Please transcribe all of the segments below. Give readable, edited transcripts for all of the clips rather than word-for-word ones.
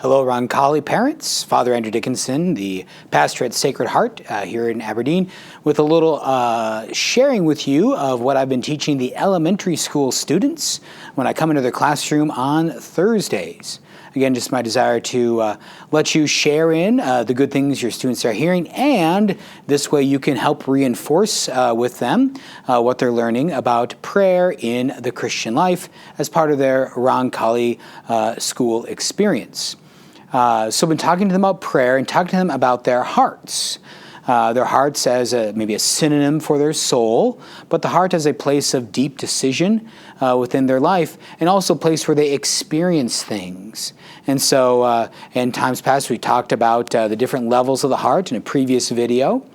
Hello, Roncalli parents. Father Andrew Dickinson, the pastor at Sacred Heart here in Aberdeen, with a little sharing with you of what I've been teaching the elementary school students when I come into their classroom on Thursdays. Again, just my desire to let you share in the good things your students are hearing, and this way you can help reinforce with them what they're learning about prayer in the Christian life as part of their Roncalli school experience. So I've been talking to them about prayer and talking to them about their hearts. Their hearts as maybe a synonym for their soul, but the heart as a place of deep decision within their life, and also a place where they experience things. And so in times past, we talked about the different levels of the heart in a previous video,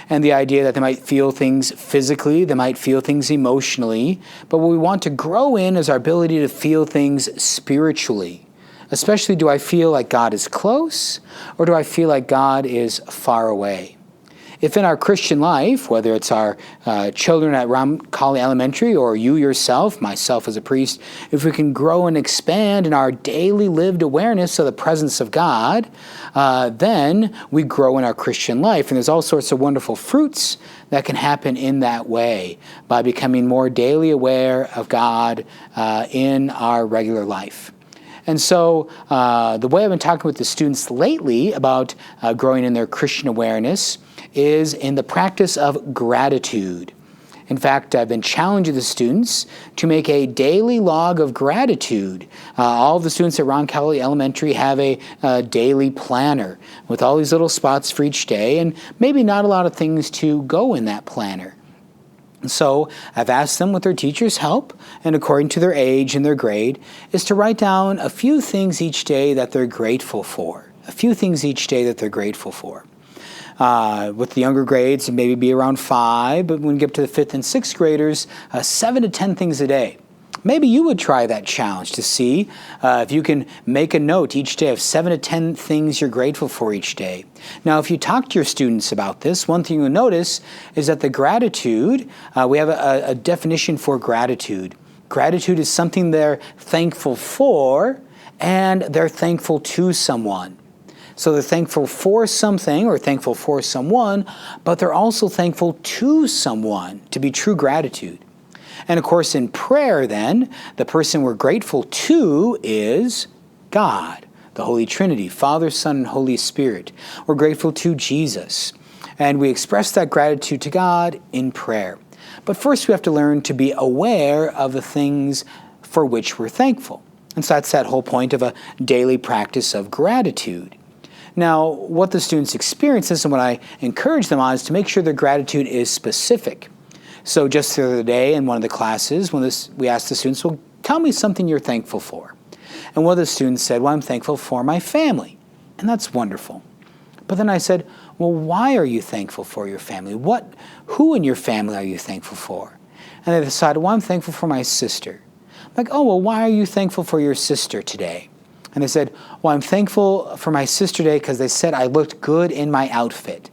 and the idea that they might feel things physically, they might feel things emotionally, but what we want to grow in is our ability to feel things spiritually. Especially, do I feel like God is close, or do I feel like God is far away? If in our Christian life, whether it's our children at Roncalli Elementary or you yourself, myself as a priest, if we can grow and expand in our daily lived awareness of the presence of God, then we grow in our Christian life. And there's all sorts of wonderful fruits that can happen in that way by becoming more daily aware of God in our regular life. And so the way I've been talking with the students lately about growing in their Christian awareness is in the practice of gratitude. In fact, I've been challenging the students to make a daily log of gratitude. All of the students at Roncalli Elementary have a daily planner with all these little spots for each day, and maybe not a lot of things to go in that planner. So I've asked them with their teacher's help, and according to their age and their grade, is to write down a few things each day that they're grateful for. A few things each day that they're grateful for. With the younger grades, it maybe be around 5, but when we get to the 5th and 6th graders, 7 to 10 things a day. Maybe you would try that challenge to see if you can make a note each day of 7 to 10 things you're grateful for each day. Now, if you talk to your students about this, one thing you'll notice is that the gratitude, we have a definition for gratitude. Gratitude is something they're thankful for, and they're thankful to someone. So they're thankful for something or thankful for someone, but they're also thankful to someone, to be true gratitude. And of course, in prayer then, the person we're grateful to is God, the Holy Trinity, Father, Son, and Holy Spirit. We're grateful to Jesus. And we express that gratitude to God in prayer. But first we have to learn to be aware of the things for which we're thankful. And so that's that whole point of a daily practice of gratitude. Now, what the students experience is, and what I encourage them on, is to make sure their gratitude is specific. So just the other day in one of the classes, we asked the students, well, tell me something you're thankful for. And one of the students said, well, I'm thankful for my family. And that's wonderful. But then I said, well, why are you thankful for your family? Who in your family are you thankful for? And they decided, well, I'm thankful for my sister. I'm like, oh, well, why are you thankful for your sister today? And they said, well, I'm thankful for my sister today because they said I looked good in my outfit.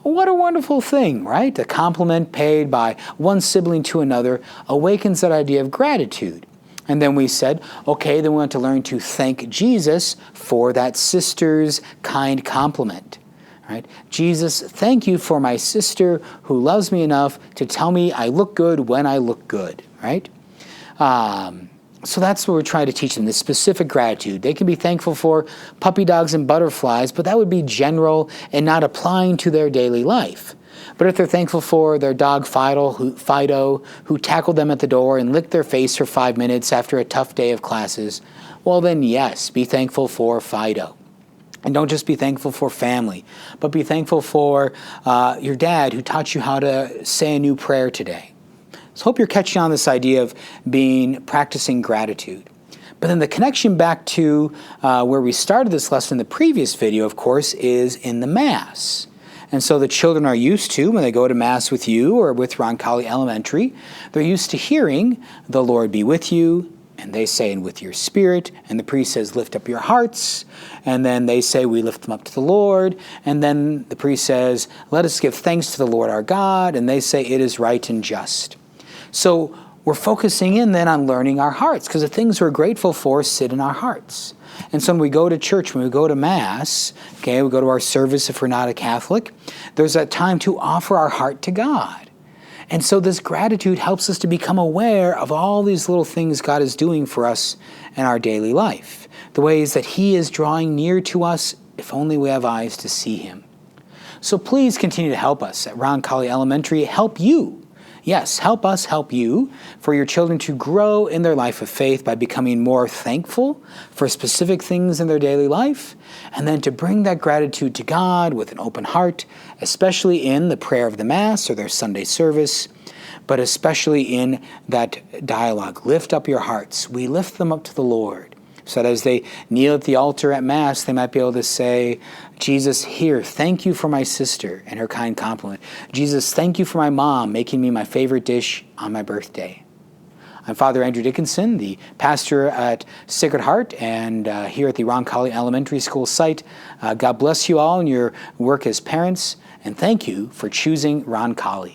What a wonderful thing, right? A compliment paid by one sibling to another awakens that idea of gratitude. And then we said, okay, then we want to learn to thank Jesus for that sister's kind compliment. Right? Jesus, thank you for my sister who loves me enough to tell me I look good when I look good. Right? So that's what we're trying to teach them, this specific gratitude. They can be thankful for puppy dogs and butterflies, but that would be general and not applying to their daily life. But if they're thankful for their dog Fido, who tackled them at the door and licked their face for 5 minutes after a tough day of classes, well then yes, be thankful for Fido. And don't just be thankful for family, but be thankful for your dad who taught you how to say a new prayer today. So I hope you're catching on this idea of practicing gratitude. But then the connection back to where we started this lesson in the previous video, of course, is in the Mass. And so the children are used to, when they go to Mass with you or with Roncalli Elementary, they're used to hearing, the Lord be with you, and they say, and with your spirit, and the priest says, lift up your hearts, and then they say, we lift them up to the Lord, and then the priest says, let us give thanks to the Lord our God, and they say, it is right and just. So we're focusing in then on learning our hearts, because the things we're grateful for sit in our hearts. And so when we go to church, when we go to Mass, okay, we go to our service if we're not a Catholic, there's that time to offer our heart to God. And so this gratitude helps us to become aware of all these little things God is doing for us in our daily life, the ways that He is drawing near to us if only we have eyes to see Him. So please continue to help us at Roncalli Elementary. Help you. Yes, help us help you for your children to grow in their life of faith by becoming more thankful for specific things in their daily life, and then to bring that gratitude to God with an open heart, especially in the prayer of the Mass or their Sunday service, but especially in that dialogue. Lift up your hearts. We lift them up to the Lord, so that as they kneel at the altar at Mass, they might be able to say, Jesus, here, thank you for my sister and her kind compliment. Jesus, thank you for my mom making me my favorite dish on my birthday. I'm Father Andrew Dickinson, the pastor at Sacred Heart and here at the Roncalli Elementary School site. God bless you all in your work as parents, and thank you for choosing Roncalli.